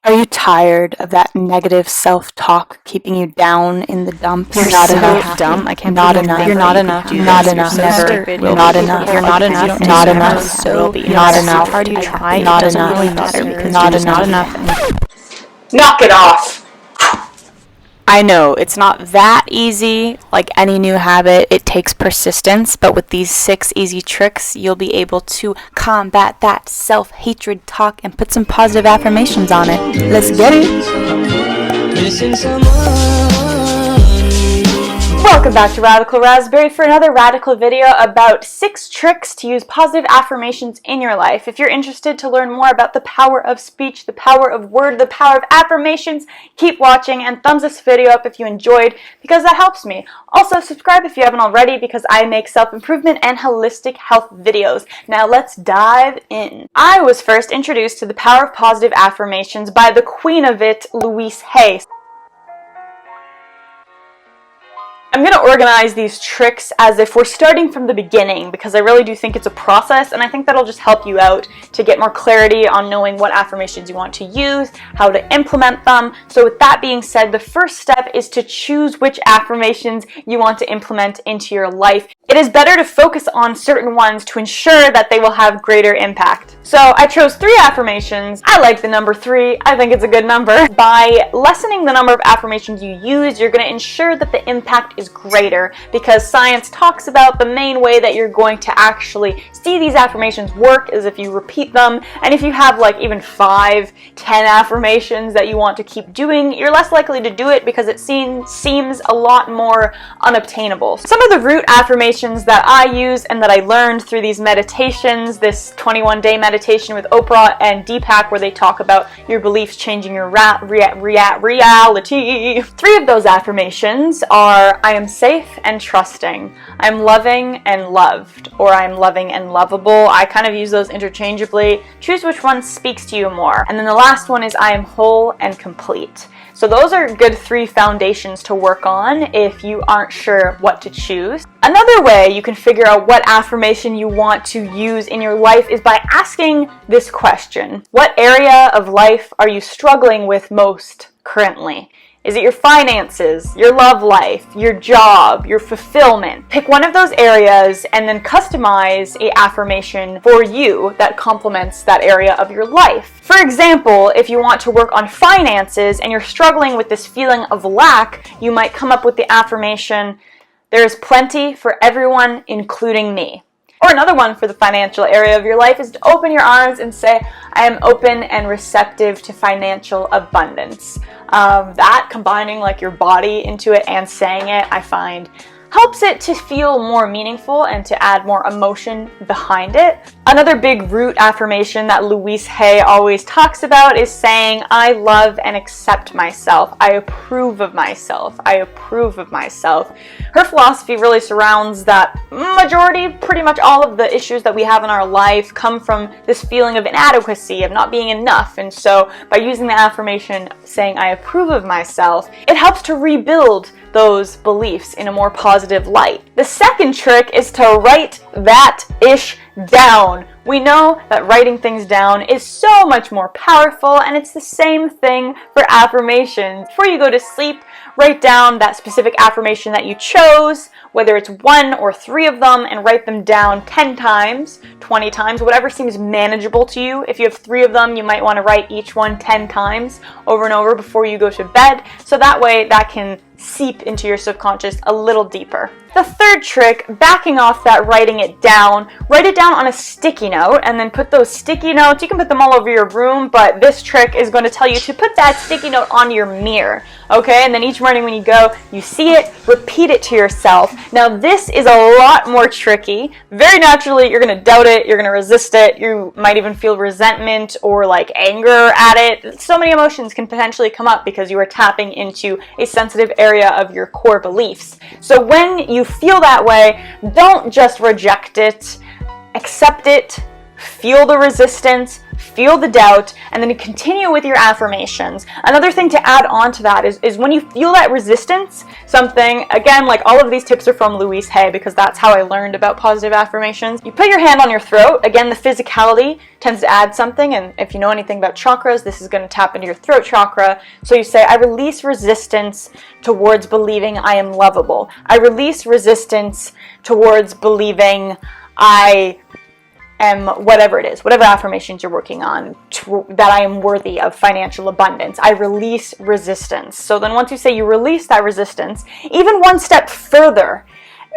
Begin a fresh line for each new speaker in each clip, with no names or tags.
Are you tired of that negative self-talk keeping you down in the dumps?
You're
not
so
enough.
dumb. I can't
Not
believe
enough.
you're not enough.
Not enough.
Never.
You're not enough.
You're not enough.
Not enough.
So
Not enough.
hard you try.
Not
It doesn't
enough.
really matter because
Not
you're just not
enough.
enough.
Knock it off!
I know it's not that easy. Like any new habit, it takes persistence, but with these 6 easy tricks, you'll be able to combat that self-hatred talk and put some positive affirmations on it. Let's get it!
Missing someone.
Welcome back to Radical Raspberry for another radical video about 6 tricks to use positive affirmations in your life. If you're interested to learn more about the power of speech, the power of word, the power of affirmations, keep watching and thumbs this video up if you enjoyed because that helps me. Also subscribe if you haven't already because I make self-improvement and holistic health videos. Now let's dive in. I was first introduced to the power of positive affirmations by the queen of it, Louise Hay. I'm going to organize these tricks as if we're starting from the beginning because I really do think it's a process, and I think that'll just help you out to get more clarity on knowing what affirmations you want to use, how to implement them. So with that being said, the first step is to choose which affirmations you want to implement into your life. It is better to focus on certain ones to ensure that they will have greater impact. So I chose 3 affirmations. I like the number 3. I think it's a good number. By lessening the number of affirmations you use, you're going to ensure that the impact is greater because science talks about the main way that you're going to actually see these affirmations work is if you repeat them, and if you have like even 5, 10 affirmations that you want to keep doing, you're less likely to do it because it seems a lot more unobtainable. Some of the root affirmations that I use and that I learned through these meditations, this 21-day meditation with Oprah and Deepak where they talk about your beliefs changing your reality. 3 of those affirmations are I am safe and trusting, I'm loving and loved, or I'm loving and lovable. I kind of use those interchangeably. Choose which one speaks to you more. And then the last one is I am whole and complete. So those are good 3 foundations to work on if you aren't sure what to choose. Another way you can figure out what affirmation you want to use in your life is by asking this question. What area of life are you struggling with most currently? Is it your finances, your love life, your job, your fulfillment? Pick one of those areas and then customize an affirmation for you that complements that area of your life. For example, if you want to work on finances and you're struggling with this feeling of lack, you might come up with the affirmation, there is plenty for everyone, including me. Or another one for the financial area of your life is to open your arms and say, I am open and receptive to financial abundance. That combining like your body into it and saying it, I find helps it to feel more meaningful and to add more emotion behind it. Another big root affirmation that Louise Hay always talks about is saying, I love and accept myself. I approve of myself. I approve of myself. Her philosophy really surrounds that pretty much all of the issues that we have in our life come from this feeling of inadequacy, of not being enough. And so by using the affirmation saying, I approve of myself, it helps to rebuild those beliefs in a more positive light. The second trick is to write that ish down. We know that writing things down is so much more powerful, and it's the same thing for affirmations. Before you go to sleep, write down that specific affirmation that you chose, whether it's 1 or 3 of them, and write them down 10 times, 20 times, whatever seems manageable to you. If you have 3 of them, you might want to write each one 10 times over and over before you go to bed, so that way that can seep into your subconscious a little deeper. The third trick, backing off that writing it down, write it down on a sticky note and then put those sticky notes, you can put them all over your room, but this trick is going to tell you to put that sticky note on your mirror, okay? And then each morning when you go, you see it, repeat it to yourself. Now this is a lot more tricky. Very naturally, you're going to doubt it, you're going to resist it, you might even feel resentment or like anger at it. So many emotions can potentially come up because you are tapping into a sensitive area of your core beliefs. So when you feel that way, don't just reject it, accept it, feel the resistance, feel the doubt, and then continue with your affirmations. Another thing to add on to that is when you feel that resistance, something, again, like all of these tips are from Louise Hay because that's how I learned about positive affirmations. You put your hand on your throat. Again, the physicality tends to add something, and if you know anything about chakras, this is going to tap into your throat chakra. So you say, I release resistance towards believing I am lovable. I release resistance towards believing I am whatever it is, whatever affirmations you're working on, that I am worthy of financial abundance. I release resistance. So then once you say you release that resistance, even one step further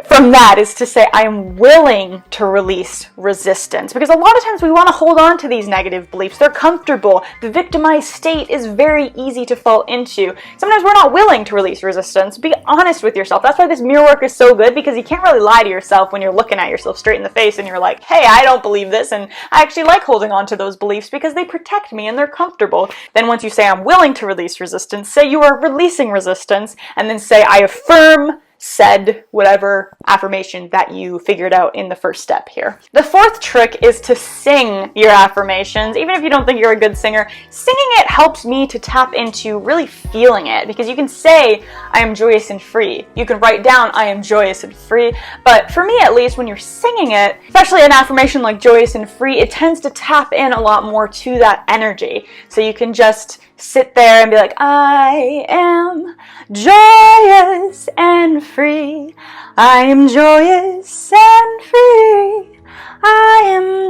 from that is to say, I am willing to release resistance. Because a lot of times we want to hold on to these negative beliefs. They're comfortable. The victimized state is very easy to fall into. Sometimes we're not willing to release resistance. Be honest with yourself. That's why this mirror work is so good, because you can't really lie to yourself when you're looking at yourself straight in the face and you're like, hey, I don't believe this, and I actually like holding on to those beliefs because they protect me and they're comfortable. Then once you say, I'm willing to release resistance, say you are releasing resistance, and then say, I affirm said whatever affirmation that you figured out in the first step here. The fourth trick is to sing your affirmations. Even if you don't think you're a good singer, singing it helps me to tap into really feeling it, because you can say, I am joyous and free. You can write down, I am joyous and free. But for me, at least, when you're singing it, especially an affirmation like joyous and free, it tends to tap in a lot more to that energy. So you can just sit there and be like, I am joyous and free. I am joyous and free. I am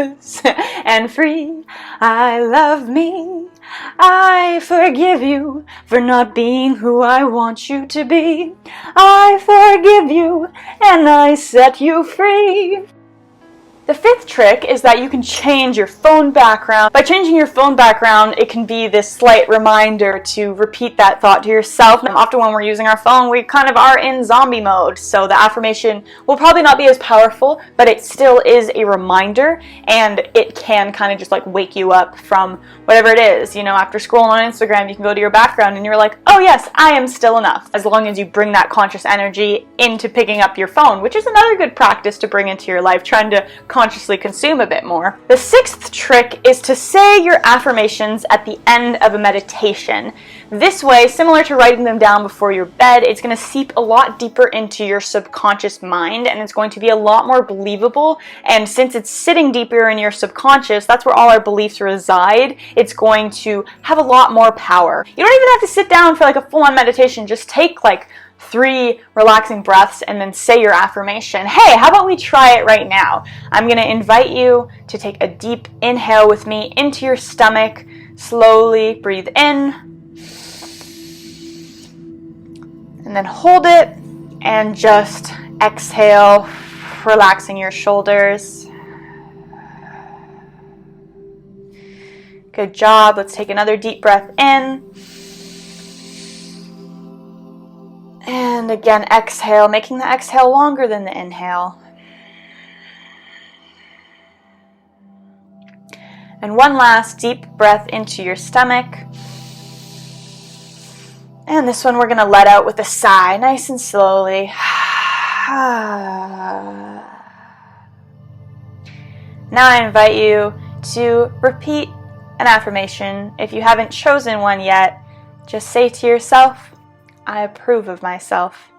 joyous and free. I love me. I forgive you for not being who I want you to be. I forgive you and I set you free. The fifth trick is that you can change your phone background. By changing your phone background, it can be this slight reminder to repeat that thought to yourself. And often when we're using our phone, we kind of are in zombie mode. So the affirmation will probably not be as powerful, but it still is a reminder, and it can kind of just like wake you up from whatever it is. You know, after scrolling on Instagram, you can go to your background and you're like, oh yes, I am still enough. As long as you bring that conscious energy into picking up your phone, which is another good practice to bring into your life, trying to consciously consume a bit more. The sixth trick is to say your affirmations at the end of a meditation. This way, similar to writing them down before your bed, it's going to seep a lot deeper into your subconscious mind, and it's going to be a lot more believable. And since it's sitting deeper in your subconscious, that's where all our beliefs reside, it's going to have a lot more power. You don't even have to sit down for like a full-on meditation. Just take like 3 relaxing breaths and then say your affirmation. Hey, how about we try it right now? I'm going to invite you to take a deep inhale with me into your stomach. Slowly breathe in. And then hold it and just exhale, relaxing your shoulders. Good job. Let's take another deep breath in. And again, exhale, making the exhale longer than the inhale. And one last deep breath into your stomach. And this one we're going to let out with a sigh, nice and slowly. Now I invite you to repeat an affirmation. If you haven't chosen one yet, just say to yourself, I approve of myself.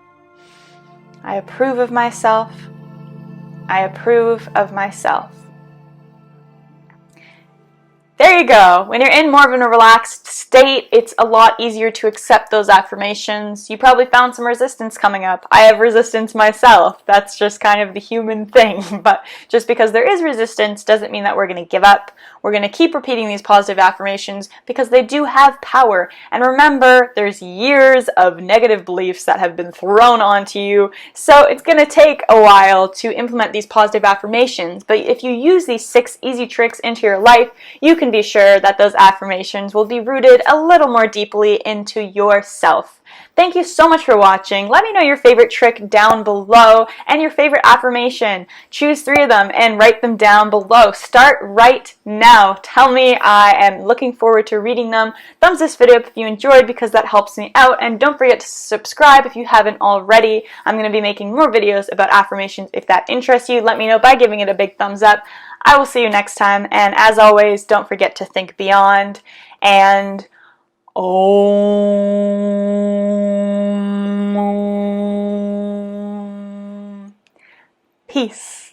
I approve of myself. I approve of myself. There you go. When you're in more of a relaxed state, it's a lot easier to accept those affirmations. You probably found some resistance coming up. I have resistance myself. That's just kind of the human thing. But just because there is resistance doesn't mean that we're going to give up. We're going to keep repeating these positive affirmations because they do have power. And remember, there's years of negative beliefs that have been thrown onto you. So it's going to take a while to implement these positive affirmations. But if you use these 6 easy tricks into your life, you can can be sure that those affirmations will be rooted a little more deeply into yourself. Thank you so much for watching. Let me know your favorite trick down below and your favorite affirmation. Choose 3 of them and write them down below. Start right now. Tell me. I am looking forward to reading them. Thumbs this video up if you enjoyed because that helps me out, and don't forget to subscribe if you haven't already. I'm going to be making more videos about affirmations if that interests you. Let me know by giving it a big thumbs up. I will see you next time, and as always, don't forget to think beyond and Om. Peace.